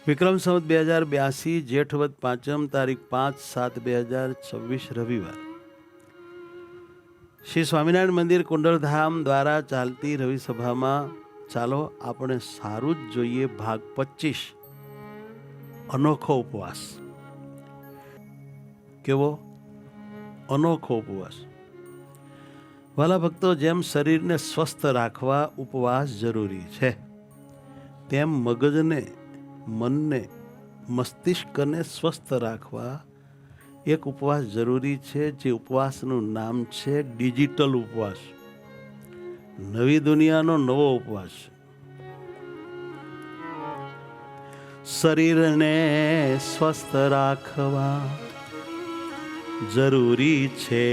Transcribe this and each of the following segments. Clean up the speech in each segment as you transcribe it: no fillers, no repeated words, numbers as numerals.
વિક્રમ સંવત 2082 જેઠવદ પાંચમ તારીખ 5/7/2026 રવિવાર. શ્રી સ્વામિનારાયણ મંદિર કુંડલધામ દ્વારા ચાલતી રવિ સભામાં ચાલો આપણે સારું જ જોઈએ. ભાગ 25 અનોખો ઉપવાસ. કેવો અનોખો ઉપવાસ? વાલા ભક્તો, જેમ શરીરને સ્વસ્થ રાખવા ઉપવાસ જરૂરી છે, તેમ મગજને, મનને, મસ્તિષ્કને સ્વસ્થ રાખવા એક ઉપવાસ જરૂરી છે. જે ઉપવાસનું નામ છે ડિજિટલ ઉપવાસ. નવી દુનિયાનો નવો ઉપવાસ. શરીરને સ્વસ્થ રાખવા જરૂરી છે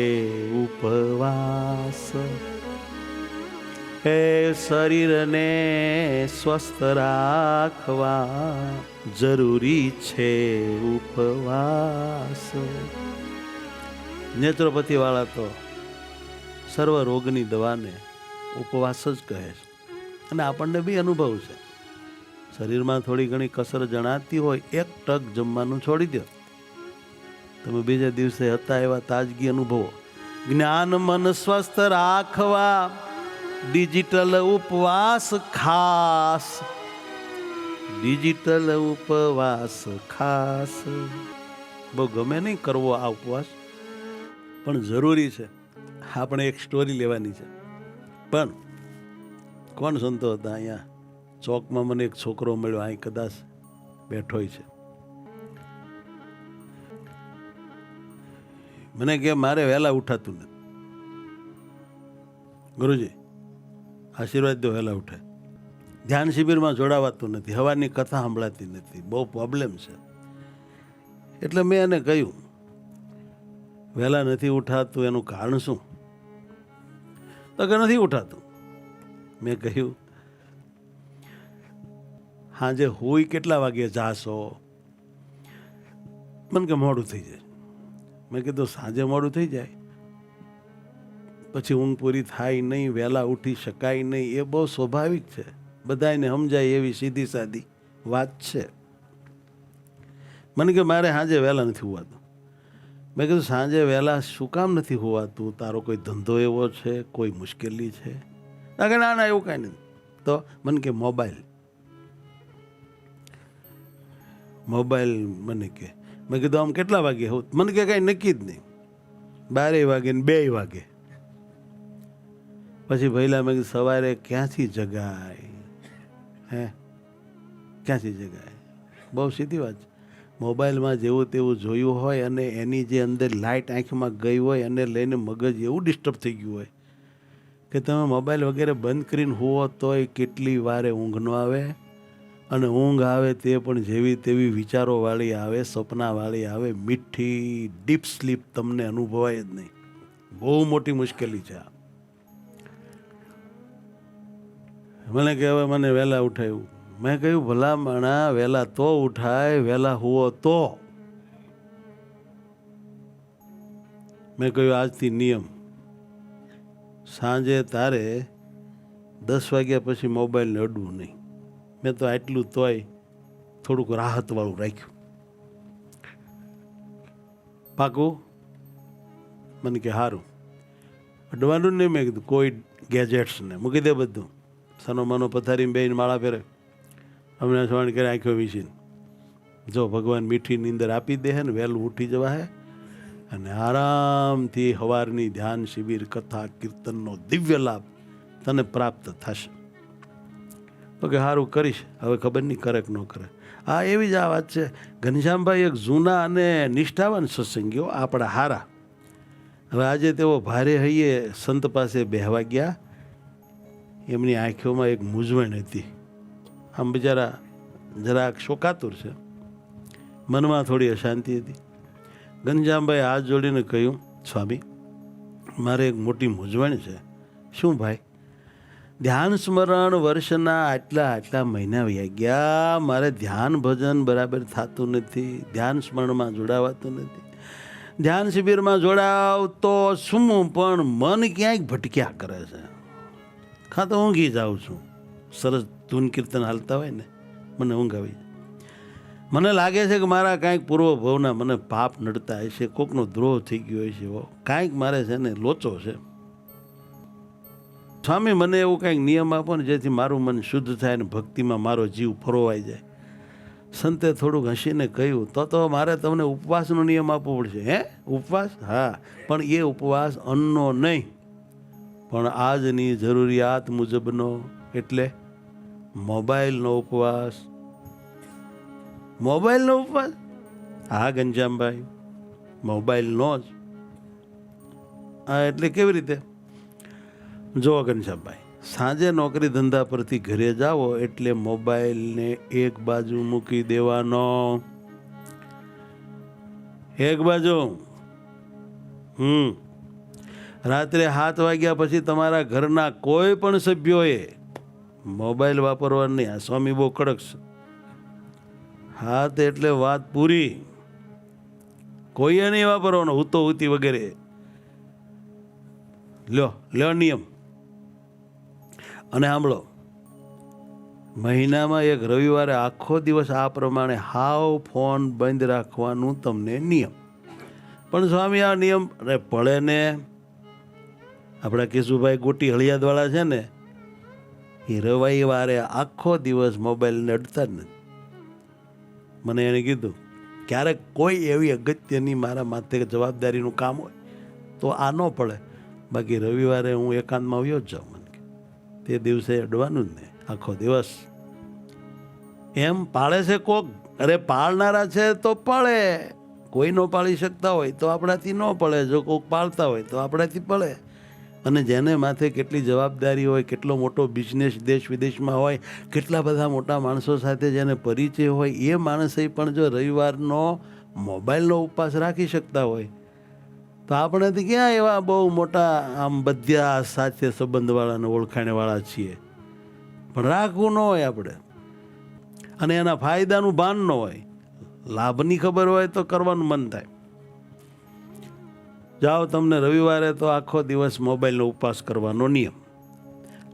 ઉપવાસ. હે શરીરને સ્વસ્થ રાખવા જરૂરી છે ઉપવાસ. નેત્રોપથી વાળા તો સર્વ રોગની દવાને ઉપવાસ જ કહે છે. અને આપણને બી અનુભવ છે. શરીરમાં થોડી ઘણી કસર જણાતી હોય, એક ટક જમવાનું છોડી દો, તમે બીજા દિવસે હતા એવા તાજગી અનુભવો. જ્ઞાન મન સ્વસ્થ રાખવા ડિજિટલ ઉપવાસ ખાસ. ડિજિટલ ઉપવાસ ખાસ. બહુ ગમે નહીં કરવો આ ઉપવાસ, પણ જરૂરી છે. આપણે એક સ્ટોરી લેવાની છે. પણ કોણ સંતો હતા અહીંયા ચોકમાં? મને એક છોકરો મળ્યો, અહીં કદાચ બેઠોય છે. મને કે મારે વહેલા ઉઠાતું નથી. ગુરુજી આશીર્વાદ દો, વહેલા ઉઠે. ધ્યાન શિબિરમાં જોડાવાતું નથી, હવાની કથા સંભળાતી નથી, બહુ પ્રોબ્લેમ છે. એટલે મેં એને કહ્યું, વહેલા નથી ઉઠાતું એનું કારણ શું? તો કે નથી ઉઠાતું. મેં કહ્યું, સાંજે હુઈ કેટલા વાગે જાશો? મને કે મોડું થઈ જાય. મેં કીધું સાંજે મોડું થઈ જાય પછી ઊંઘ પૂરી થાય નહીં, વહેલા ઉઠી શકાય નહીં. એ બહુ સ્વાભાવિક છે, બધાને સમજાય એવી સીધી સાદી વાત છે. મને કે મારે સાંજે વહેલા નથી હોવાતું. મેં કીધું સાંજે વહેલા શું કામ નથી હોવાતું? તારો કોઈ ધંધો એવો છે, કોઈ મુશ્કેલી છે? ના કે ના એવું કાંઈ નથી. તો મને કે મોબાઈલ મને કે. મેં કીધું આમ કેટલા વાગે હોત? મને કે કાંઈ નક્કી જ નહીં, 12 વાગે ને 2 વાગે. પછી ભઈલા મેં કીધું સવારે ક્યાંથી જગાય? ક્યાંથી જગાય? બહુ સીધી વાત છે. મોબાઈલમાં જેવું તેવું જોયું હોય અને એની જે અંદર લાઇટ આંખમાં ગઈ હોય અને લઈને મગજ એવું ડિસ્ટર્બ થઈ ગયું હોય કે તમે મોબાઈલ વગેરે બંધ કરીને હુવો તોય કેટલી વારે ઊંઘ ન આવે. અને ઊંઘ આવે તે પણ જેવી તેવી વિચારોવાળી આવે, સપનાવાળી આવે. મીઠી ડીપ સ્લીપ તમને અનુભવાય જ નહીં. બહુ મોટી મુશ્કેલી છે આ. મને કે હવે મને વહેલા ઉઠાયું. મેં કહ્યું ભલા માણા, વહેલા તો ઉઠાય, વહેલા હુવો તો. મેં કહ્યું આજથી નિયમ, સાંજે તારે 10 વાગ્યા પછી મોબાઈલને અડવું નહીં. મેં તો આટલું તોય થોડુંક રાહતવાળું રાખ્યું. પાકું? મને કે સારું. અડવાનું નહીં. મેં કીધું કોઈ ગેજેટ્સને મૂકી દે બધું. સનો મનો પથારીમાં બેહીને માળા ફેરે, હમણાં સવાણ કરે આંખો વીસીને. જો ભગવાન મીઠી નીંદર આપી દે ને વહેલું ઉઠી જવા હે અને આરામથી સવારની ધ્યાન શિબિર, કથા, કીર્તનનો દિવ્ય લાભ તને પ્રાપ્ત થશે. તો કે સારું કરીશ. હવે ખબર નહીં કરે કે ન કરે. હા, એવી જ આ વાત છે. ઘનશ્યામભાઈ એક જૂના અને નિષ્ઠાવાન સત્સંગીઓ આપણા હારા. હવે આજે તેઓ ભારે હૈયે સંત પાસે બેહવા ગયા. એમની આંખોમાં એક મૂંઝવણ હતી. આમ બિચારા જરાક શોકાતુર છે, મનમાં થોડી અશાંતિ હતી. ઘનશ્યામભાઈ હાથ જોડીને કહ્યું, સ્વામી મારે એક મોટી મૂંઝવણ છે. શું ભાઈ? ધ્યાન સ્મરણ વર્ષના આટલા મહિના વહી ગયા, મારે ધ્યાન ભજન બરાબર થતું નથી, ધ્યાન સ્મરણમાં જોડાવાતું નથી. ધ્યાન શિબિરમાં જોડાવ તો શું, પણ મન ક્યાંક ભટક્યા કરે છે. કાં તો ઊંઘી જાઉં છું. સરસ ધૂન કીર્તન હાલતા હોય ને, મને ઊંઘ આવી. મને લાગે છે કે મારા કાંઈક પૂર્વભાવના મને પાપ નડતા હશે, કોકનો દ્રોહ થઈ ગયો હશે, કાંઈક મારે છે ને લોચો છે. સ્વામી મને એવું કાંઈક નિયમ આપો ને જેથી મારું મન શુદ્ધ થાય ને ભક્તિમાં મારો જીવ ફરોવાઈ જાય. સંતે થોડુંક હસીને કહ્યું, તો મારે તમને ઉપવાસનો નિયમ આપવો પડશે. હે, ઉપવાસ? હા, પણ એ ઉપવાસ અન્નનો નહીં, પણ આજની જરૂરિયાત મુજબનો, એટલે મોબાઈલનો ઉપવાસ. મોબાઈલનો ઉપવાસ? હા ઘનશ્યામભાઈ, મોબાઈલનો જ. હા, એટલે કેવી રીતે? જો ઘનશ્યામભાઈ, સાંજે નોકરી ધંધા પરથી ઘરે જાઓ એટલે મોબાઈલને એક બાજુ મૂકી દેવાનો. એક બાજુ. રાત્રે 7 વાગ્યા પછી તમારા ઘરના કોઈ પણ સભ્યોએ મોબાઈલ વાપરવાનું નહીં. આ સ્વામી બહુ કડક છે. હાથ એટલે વાત પૂરી. કોઈએ નહીં વાપરવાનો, હુતો હુતી વગેરે. લ્યો નિયમ. અને સાંભળો, મહિનામાં એક રવિવારે આખો દિવસ આ પ્રમાણે હાવ ફોન બંધ રાખવાનું તમને નિયમ. પણ સ્વામી આ નિયમ અરે પડે ને. આપણા કેશુભાઈ ગોટી હળિયાદવાળા છે ને, એ રવિવારે આખો દિવસ મોબાઈલને અડતા જ નથી. મને એણે કીધું ક્યારેક કોઈ એવી અગત્યની મારા માથે જવાબદારીનું કામ હોય તો આ ન પડે, બાકી રવિવારે હું એકાંતમાં આવ્યો જ જાઉં. મને તે દિવસે અડવાનું જ નહીં આખો દિવસ. એમ પાળે છે કોક? અરે પાળનારા છે તો પાળે, કોઈ ન પાળી શકતા હોય તો આપણાથી ન પડે, જો કોઈક પાળતા હોય તો આપણાથી પડે. અને જેને માથે કેટલી જવાબદારી હોય, કેટલો મોટો બિઝનેસ દેશ વિદેશમાં હોય, કેટલા બધા મોટા માણસો સાથે જેને પરિચય હોય, એ માણસે પણ જો રવિવારનો મોબાઈલનો ઉપવાસ રાખી શકતા હોય તો આપણેથી ક્યાં એવા બહુ મોટા આમ બધા સાથે સંબંધવાળા અને ઓળખાણવાળા છીએ. પણ રાખવું ન હોય આપણે, અને એના ફાયદાનું ભાન ન હોય, લાભની ખબર હોય તો કરવાનું મન થાય. જાઓ, તમને રવિવારે તો આખો દિવસ મોબાઈલનો ઉપવાસ કરવાનો નિયમ.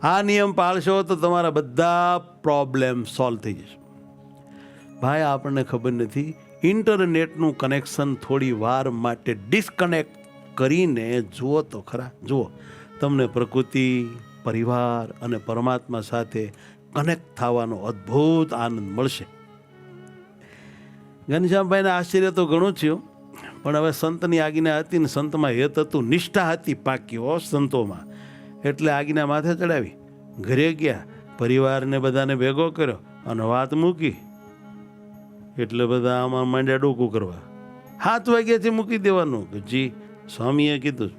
આ નિયમ પાળશો તો તમારા બધા પ્રોબ્લેમ સોલ્વ થઈ જશે. ભાઈ, આપણને ખબર નથી, ઇન્ટરનેટનું કનેક્શન થોડી વાર માટે ડિસ્કનેક્ટ કરીને જુઓ તો ખરા. જુઓ, તમને પ્રકૃતિ, પરિવાર અને પરમાત્મા સાથે કનેક્ટ થવાનો અદ્ભુત આનંદ મળશે. ઘનશ્યામભાઈને આશ્ચર્ય તો ઘણું થયું, પણ હવે સંતની આજ્ઞા હતી ને, સંતમાં હેત હતું, નિષ્ઠા હતી પાકી સંતોમાં, એટલે આજ્ઞા માથે ચડાવી. ઘરે ગયા, પરિવારને બધાને ભેગો કર્યો અને વાત મૂકી. એટલે બધા આમાં માંડ્યા ડોકું કરવા. 7 વાગ્યાથી મૂકી દેવાનું કે જી સ્વામીએ કીધું.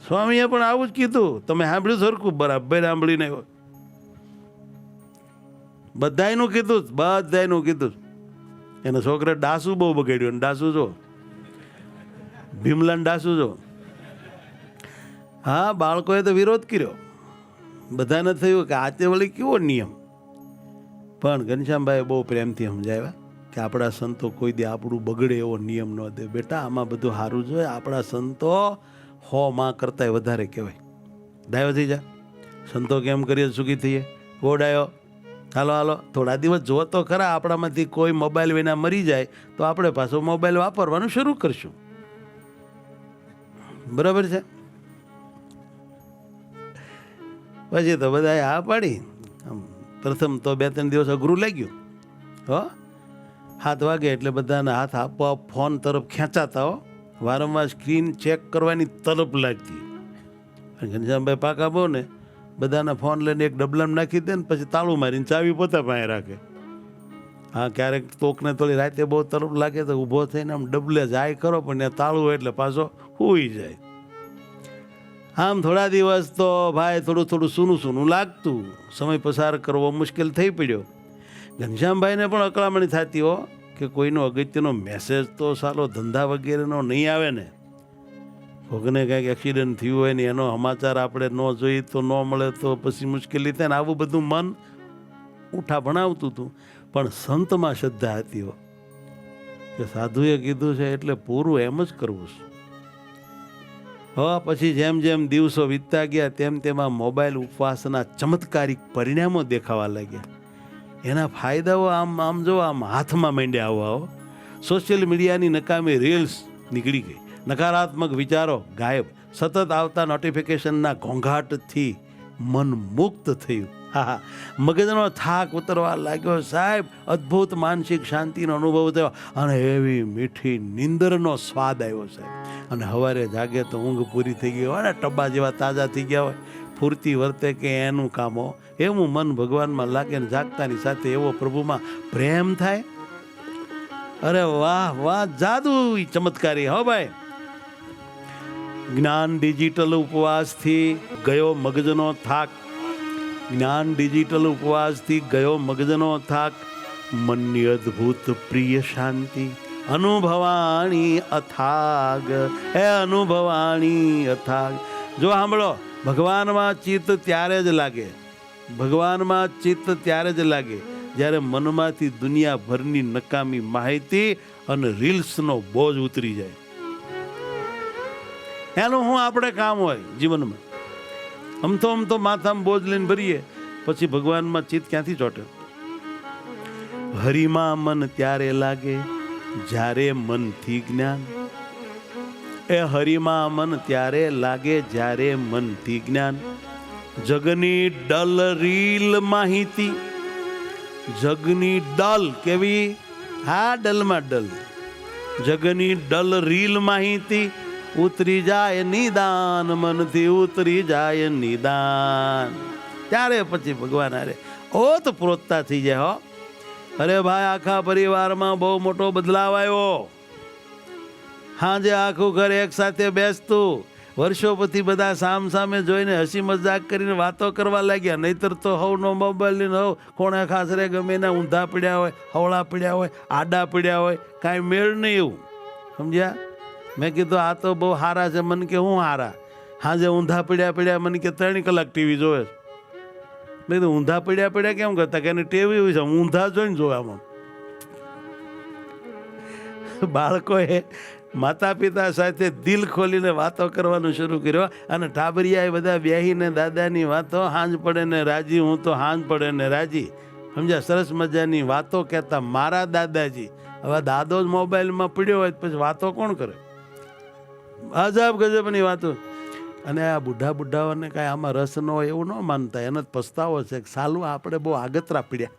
સ્વામીએ પણ આવું જ કીધું. તમે સાંભળ્યું સરખું? બરાબર સાંભળીને બધાયનું કીધું. એના છોકરા ડાસુ બહુ બગાડ્યું. ડાસુ જો, ભીમલાન ડાસુ જો. હા, બાળકોએ તો વિરોધ કર્યો. બધાને થયું કે આ તે વળી કેવો નિયમ. પણ ઘનશ્યામભાઈ બહુ પ્રેમથી સમજાવ્યા કે આપણા સંતો કોઈ દે આપણું બગડે એવો નિયમ ન દે. બેટા, આમાં બધું સારું જોઈએ. આપણા સંતો 100 માં કરતાંય વધારે કહેવાય. ડાયો થઈ જા. સંતો કેમ કરીએ સુખી થઈએ? ઓ ડાયો, હાલો થોડા દિવસ જો તો ખરા, આપણામાંથી કોઈ મોબાઈલ વિના મરી જાય તો આપણે પાછો મોબાઈલ વાપરવાનું શરૂ કરશું. બરાબર છે? પછી તો બધાએ હા પાડી. પ્રથમ તો 2-3 દિવસ અઘરું લાગ્યું. 7 વાગે એટલે બધાના હાથ આપોઆપ ફોન તરફ ખેંચાતા. વારંવાર સ્ક્રીન ચેક કરવાની તરફ લાગતી. ઘનશ્યામભાઈ પાકા બહુ ને, બધાના ફોન લઈને એક ડબલામાં નાખી દે ને પછી તાળું મારીને ચાવી પોતા પાસે રાખે. હા, ક્યારેક તોકને થોડી રાતે બહુ તરફ લાગે તો ઊભો થઈને આમ ડબલે જાય કરો, પણ ત્યાં તાળું હોય એટલે પાછો સૂઈ જાય. આમ થોડા દિવસ તો ભાઈ થોડું સૂનું લાગતું. સમય પસાર કરવો મુશ્કેલ થઈ પડ્યો. ઘનશ્યામભાઈને પણ અકળામણી થતી હો કે કોઈનો અગત્યનો મેસેજ તો સાલો ધંધા વગેરેનો નહીં આવે ને. કોઈને કાંઈક એક્સિડન્ટ થયું હોય ને એનો સમાચાર આપણે ન જોઈએ તો ન મળે તો પછી મુશ્કેલી થાય ને. આવું બધું મન ઉઠા ભણાવતું હતું. પણ સંતમાં શ્રદ્ધા હતી હો કે સાધુએ કીધું છે એટલે પૂરું એમ જ કરવું છે. પછી જેમ જેમ દિવસો વીતતા ગયા તેમ તેમાં મોબાઈલ ઉપવાસના ચમત્કારિક પરિણામો દેખાવા લાગ્યા. એના ફાયદાઓ આમ આમ જો આમ હાથમાં માંડ્યા આવો. સોશિયલ મીડિયાની નકામી રીલ્સ નીકળી ગઈ, નકારાત્મક વિચારો ગાયબ, સતત આવતા નોટિફિકેશનના ઘોંઘાટથી મન મુક્ત થયું. હા, મગજનો થાક ઉતરવા લાગ્યો સાહેબ. અદ્ભુત માનસિક શાંતિનો અનુભવ થયો અને એવી મીઠી નિંદરનો સ્વાદ આવ્યો સાહેબ. અને સવારે જાગે તો ઊંઘ પૂરી થઈ ગઈ હોય ને, ટબ્બા જેવા તાજા થઈ ગયા હોય, ફૂર્તિ વર્તે કે એનું કામો, એવું મન ભગવાનમાં લાગે ને જાગતાની સાથે એવો પ્રભુમાં પ્રેમ થાય. અરે વાહ વાહ, જાદુ ચમત્કારી હો ભાઈ. જ્ઞાન ડિજિટલ ઉપવાસથી ગયો મગજનો થાક, જ્ઞાન ડિજિટલ ઉપવાસથી ગયો મગજનો થાક, મનની અદ્ભુત પ્રિય શાંતિ અનુભવાણી અથાગ, હે અનુભવાણી અથાગ. જો સાંભળો, ભગવાનમાં ચિત્ત ત્યારે જ લાગે, ભગવાનમાં ચિત્ત ત્યારે જ લાગે જ્યારે મનમાંથી દુનિયાભરની નકામી માહિતી અને રીલ્સનો બોજ ઉતરી જાય. એનું શું આપણે કામ હોય જીવનમાં? આમ તો માથામાં બોજ લઈને ભરીએ, પછી ભગવાનમાં ચિત્ત ક્યાંથી ચોટે? હરિમાં મન ત્યારે લાગે જ્યારે મનથી જ્ઞાન, એ હરિમાં મન ત્યારે લાગે જ્યારે મનથી જ્ઞાન. જગની ડલ રીલ માહિતી, જગની ડલ કેવી? હા, ડલમાં ડલ. જગની ડલ રીલ માહિતી ઉતરી જાય નિદાન, મનથી ઉતરી જાય નિદાન. ત્યારે પછી ભગવાન અરે ઓત પ્રોતતા થઈ જાય હો. અરે ભાઈ, આખા પરિવારમાં બહુ મોટો બદલાવ આવ્યો. હાજે આખું ઘર એક સાથે બેસતું, વર્ષો પછી બધા સામ સામે જોઈને હસી મજાક કરીને વાતો કરવા લાગ્યા. નહીતર તો હવનો મોબાઈલ લઈને હવ કોણે ખાસરે ગમે એના ઊંધા પડ્યા હોય, હવળા પડ્યા હોય, આડા પડ્યા હોય, કાંઈ મેળ નહીં. એવું સમજ્યા? મેં કીધું આ તો બહુ સારા છે. મને કે હું સારા? હાજે ઊંધા પડ્યા મને કે 3 કલાક ટીવી જોવે. મેં કીધું ઊંધા પડ્યા કેમ કરતા? કે એની ટેવી હોય છે ઊંધા જોઈને જોવામાં. બાળકોએ માતા પિતા સાથે દિલ ખોલીને વાતો કરવાનું શરૂ કર્યો અને ટાબરિયાએ બધા બેહીને દાદાની વાતો, હાંજ પડે ને રાજી, હું તો હાંજ પડે ને રાજી. સમજ્યા? સરસ મજાની વાતો કહેતા મારા દાદાજી. હવે દાદો જ મોબાઈલમાં પડ્યો હોય પછી વાતો કોણ કરે? અજબ ગજબની વાતો. અને આ બુઢાઓને કાંઈ આમાં રસ ન હોય એવું ન માનતા, એનો જ પસ્તાવો છે કે સાલું આપણે બહુ આગતરા પડ્યા.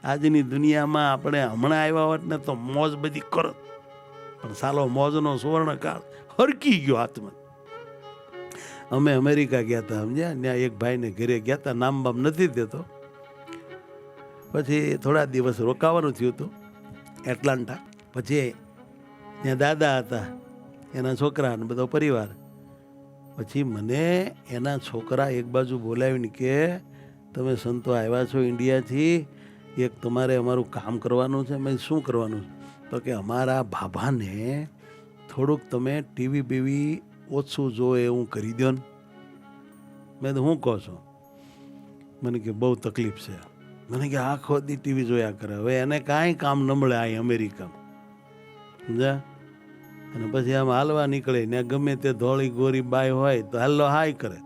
આજની દુનિયામાં આપણે હમણાં આવ્યા હોત ને તો મોજ બધી કરત, પણ સાલો મોજનો સુવર્ણકાળ હરકી ગયો હાથમાં. અમે અમેરિકા ગયા હતા, સમજ્યા? ત્યાં એક ભાઈને ઘરે ગયા હતા, નામ બામ નથી દેતો. પછી થોડા દિવસ રોકાવાનું થયું હતું એટલાન્ટા. પછી ત્યાં દાદા હતા, એના છોકરા અને બધો પરિવાર. પછી મને એના છોકરા એક બાજુ બોલાવીને કે તમે સંતો આવ્યા છો ઇન્ડિયાથી, એક તમારે અમારું કામ કરવાનું છે. મેં શું કરવાનું? તો કે અમારા બાબાને થોડુંક તમે ટીવી બીવી ઓછું જોવે એવું કરી દો ને. મેં તો શું કહો છો? મને કે બહુ તકલીફ છે. મને કે આખો દી ટીવી જોયા કરે. હવે એને કાંઈ કામ ન મળે અહીં અમેરિકામાં, સમજ્યા? અને પછી આમ હાલવા નીકળે ને ગમે તે ધોળી ગોરી બાય હોય તો હાલો હાય કરે,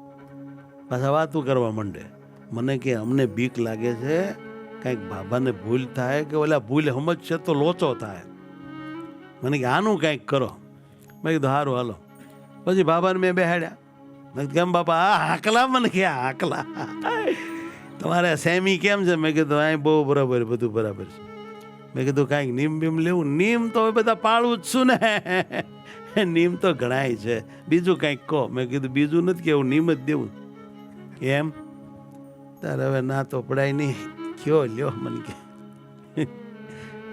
પાછા વાતું કરવા માંડે. મને કે અમને બીક લાગે છે કાંઈક બાબાને ભૂલ થાય કે ઓલા ભૂલ સમજશે તો લોચો થાય. મને કે આનું કાંઈક કરો. મેં કીધું સારું હાલો. પછી બાબાને મેં બેહાડ્યા. મેં કેમ બાપા? આ હાકલા. મને કે હાકલા તમારે સેમી કેમ છે? મેં કીધું અહીં બહુ બરાબર, બધું બરાબર છે. મેં કીધું કાંઈક નીમ બીમ લેવું? નીમ તો બધા પાળું જ છું ને, નીમ તો ઘણાય છે, બીજું કાંઈક કહો. મેં કીધું બીજું નથી કેવું, નીમ જ દેવું. એમ? તારે હવે ના તો પડાય નહીં, કયો લ્યો. મને કે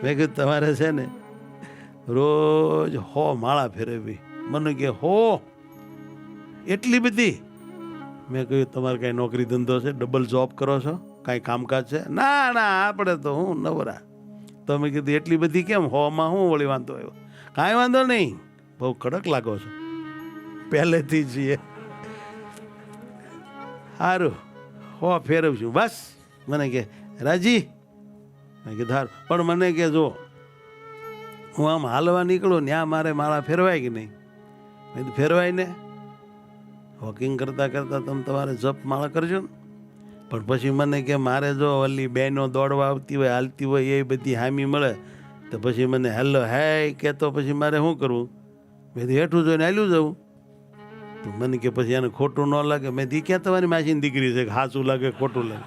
મેં કીધું તમારે છે ને રોજ 100 માળા ફેરવવી. મને કે 100? એટલી બધી? મેં કહ્યું તમારે કાંઈ નોકરી ધંધો છે, ડબલ જોબ કરો છો, કાંઈ કામકાજ છે? ના ના, આપણે તો હું નવરા. તો મેં કીધું એટલી બધી કેમ? 100માં શું વળી વાંધો આવ્યો? કાંઈ વાંધો નહીં, બહુ કડક લાગો છો પહેલેથી છીએ. સારું 100 ફેરવશું બસ. મને કે રાજી? મેં કીધું સારું. પણ મને કે જો હું આમ હાલવા નીકળું ત્યાં મારે માળા ફેરવાય કે નહીં? મેં કીધું ફેરવાય ને. વોકિંગ કરતાં કરતાં તમે તમારે જપ માળા કરજો ને. પણ પછી મને કે મારે જો ઓલી બહેનો દોડવા આવતી હોય હાલતી હોય એ બધી હામી મળે તો પછી મને હેલો હે કે તો પછી મારે શું કરવું? મેં હેઠું જોઈને હાલ્યું જવું. તો મને કે પછી એને ખોટું ન લાગે. મેં દી ક્યાં તમારી માસીની દીકરી છે કે સાચું લાગે ખોટું લાગે?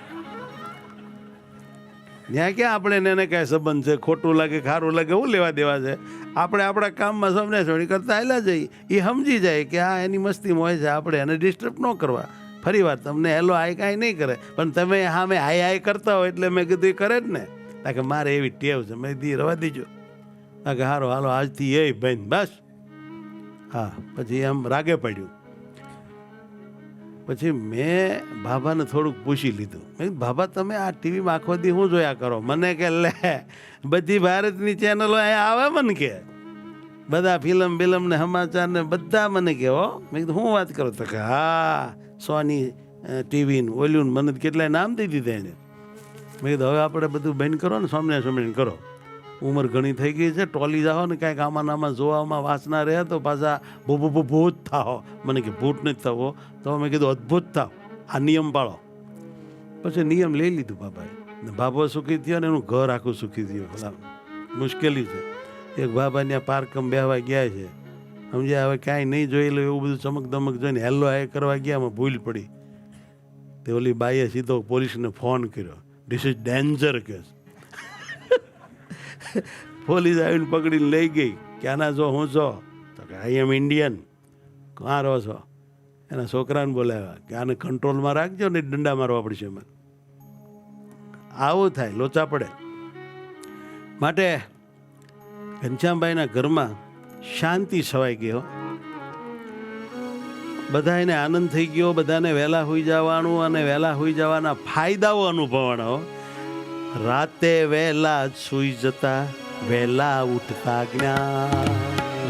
ત્યાં ક્યાં આપણે એને કાંઈ સંબંધ છે? ખોટું લાગે ખારું લાગે શું લેવા દેવા છે? આપણે આપણા કામમાં સમને સોની કરતા હાલ્યા જઈએ. એ સમજી જાય કે આ એની મસ્તીમાં હોય છે, આપણે એને ડિસ્ટર્બ ન કરવા. ફરી વાર તમને હેલો હાય કાંઈ નહીં કરે, પણ તમે હા મેં હાય હાય કરતા હોય એટલે મેં કીધું એ કરે જ ને. કારણ કે મારે એવી ટેવ છે. મેં દી રવા દીજો. કારણ કે સારું હાલો આજથી એ ભાઈ બસ. હા પછી એમ રાગે પડ્યું. પછી મેં બાબાને થોડુંક પૂછી લીધું. મેં કીધું બાબા તમે આ ટીવીમાં આખો દી શું જોયા કરો? મને કે લે બધી ભારતની ચેનલો અહીંયા આવે મને કે બધા ફિલ્મ બિલમ ને સમાચાર ને બધા મને કે હો. મેં કીધું શું વાત કરો? તો કે હા સોની ટીવી ને ઓલ્યું મને કેટલાય નામ દઈ દીધા એને. મેં કીધું હવે આપણે બધું બંધ કરો ને સ્વામિનારાયણ કરો. ઉંમર ઘણી થઈ ગઈ છે, ટોલી જાઓ ને કાંઈક આમાં આમાં જોવામાં વાસના રહે તો પાછા ભૂત થાઓ. મને કે ભૂત નથી થવો. તો મેં કીધું અદ્ભુત થાવ, આ નિયમ પાળો. પછી નિયમ લઈ લીધું બાબાએ. બાબો સુખી થયો ને એનું ઘર આખું સુખી થયું. મુશ્કેલી છે. એક બાબા ત્યાં પાર્કમાં બેહવા ગયા છે, સમજ્યા? હવે કાંઈ નહીં જોઈ લો એવું બધું ચમક દમક જોઈને હેલો હાય કરવા ગયા, એમાં ભૂલ પડી. તે ઓલી બાઈએ સીધો પોલીસને ફોન કર્યો. This is danger case. Police આવીને પકડીને લઈ ગઈ કે આના જો હું છો? તો કે આઈ એમ ઇન્ડિયન. કાં રહો છો? એના છોકરાને બોલાવ્યા કે આને કંટ્રોલમાં રાખજો ને દંડા મારવા પડશે. એમાં આવું થાય, લોચા પડે. માટે ઘનશ્યામભાઈના ઘરમાં શાંતિ છવાઈ ગયો. બધા એને આનંદ થઈ ગયો. બધાને વહેલા હોઈ જવાનું અને વહેલા હોઈ જવાના ફાયદાઓ અનુભવવાનો. રાતે વહેલા સુઈ જતા વહેલા ઉઠતા જ્ઞાન.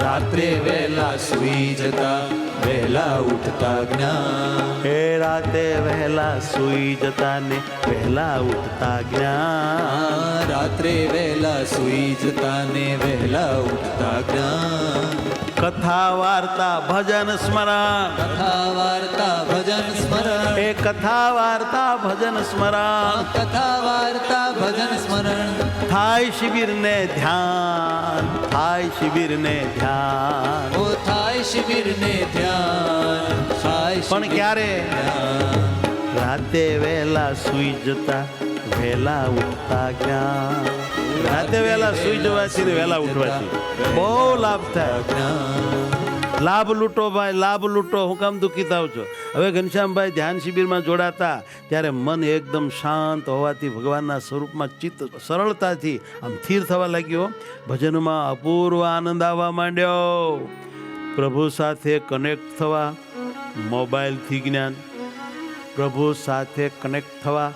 રાત્રે વહેલા સુઈ જતા વહેલા ઉઠતા જ્ઞાન. હે રાતે વહેલા સુઈ જતા ને વહેલા ઉઠતા જ્ઞાન. રાત્રે વહેલા સુઈ જતા ને વહેલા ઉઠતા જ્ઞાન. કથા વાર્તા ભજન સ્મરણ. કથા વાર્તા ભજન સ્મરણ. એ કથા વાર્તા ભજન સ્મરણ. કથા વાર્તા ભજન સ્મરણ. થાય શિબિર ને ધ્યાન. થાય શિબિર ને ધ્યાન. ઓ થાય શિબિર ને ધ્યાન. થાય પણ ક્યારે? રાતે વહેલા સુઈ જતા વહેલા ઉઠતા જ્ઞાન. રાતે વહેલા સુઈ જવાથી ને વહેલા ઉઠવાથી બહુ લાભ થાય. લાભ લૂંટો ભાઈ, લાભ લૂંટો. હું કામ દુઃખી થાવ છો? હવે ઘનશ્યામભાઈ ધ્યાન શિબિરમાં જોડાતા ત્યારે મન એકદમ શાંત હોવાથી ભગવાનના સ્વરૂપમાં ચિત્ત સરળતાથી આમ સ્થિર થવા લાગ્યો. ભજનમાં અપૂર્વ આનંદ આવવા માંડ્યો. પ્રભુ સાથે કનેક્ટ થવા મોબાઈલથી જ્ઞાન. પ્રભુ સાથે કનેક્ટ થવા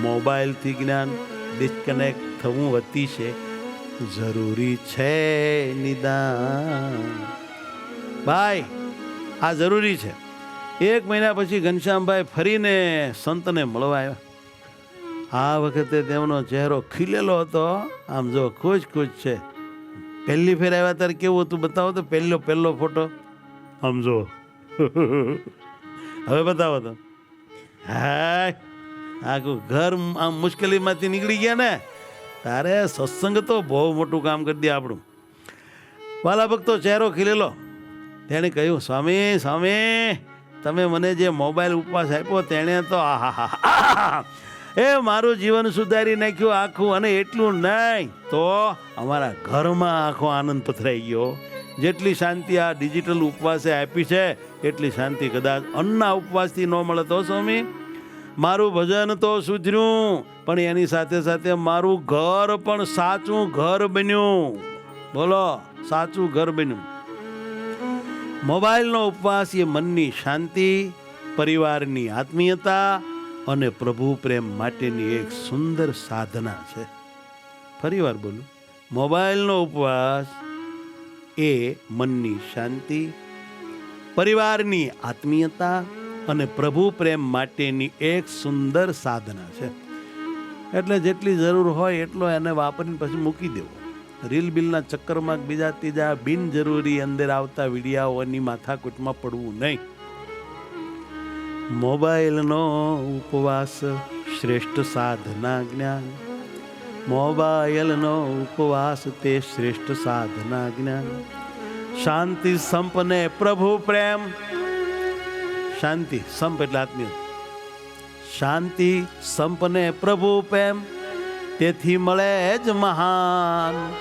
મોબાઈલથી જ્ઞાન. ડિસ્કનેક્ટ થવું અતિશય જરૂરી છે નિદાન. ભાઈ આ જરૂરી છે. 1 મહિના પછી ઘનશ્યામભાઈ ફરીને સંતને મળવા આવ્યા. આ વખતે તેમનો ચહેરો ખીલેલો હતો. આમ જો ખુશ છે. પહેલી ફેર આવ્યા ત્યારે કેવું હતું બતાવો તો. પહેલો ફોટો આમ જો. હવે બતાવો તો. હાય આખું ઘર આમ મુશ્કેલીમાંથી નીકળી ગયા ને. તારે સત્સંગ તો બહુ મોટું કામ કરી દે આપણું. વાલા ભક્તો ચહેરો ખીલેલો. તેણે કહ્યું સ્વામી સ્વામી તમે મને જે મોબાઈલ ઉપવાસ આપ્યો તેણે તો આહા એ મારું જીવન સુધારી નાખ્યું આખું. અને એટલું નહીં તો અમારા ઘરમાં આખો આનંદ પથરાઈ ગયો. જેટલી શાંતિ આ ડિજિટલ ઉપવાસે આપી છે એટલી શાંતિ કદાચ અન્નના ઉપવાસથી ન મળે તો સ્વામી. મારું ભજન તો સુધર્યું પણ એની સાથે સાથે મારું ઘર પણ સાચું ઘર બન્યું. બોલો, સાચું ઘર બન્યું. મોબાઈલનો ઉપવાસ એ મનની શાંતિ, પરિવારની આત્મીયતા અને પ્રભુ પ્રેમ માટેની એક સુંદર સાધના છે. ફરીવાર બોલું, મોબાઈલનો ઉપવાસ એ મનની શાંતિ, પરિવારની આત્મીયતા અને પ્રભુ પ્રેમ માટેની એક સુંદર સાધના છે. એટલે જેટલી જરૂર હોય એટલો એને વાપરીને પછી મૂકી દેવો. રીલ બિલના ચક્કરમાં બીજા ત્રીજા બિનજરૂરી અંદર આવતા વિડીયાઓની માથાકૂટમાં પડવું નહીં. મોબાઈલનો ઉપવાસ શ્રેષ્ઠ સાધના જ્ઞાન. મોબાઈલનો ઉપવાસ તે શ્રેષ્ઠ સાધના જ્ઞાન. શાંતિ સંપને પ્રભુ પ્રેમ. શાંતિ સંપ એટલે આત્મીય. શાંતિ સંપને પ્રભુ પ્રેમ, તેથી મળે જ મહાન.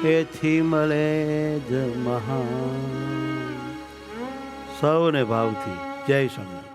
તેથી મળે જ મહાન. સૌને ભાવથી જય સ્વામિનારાયણ.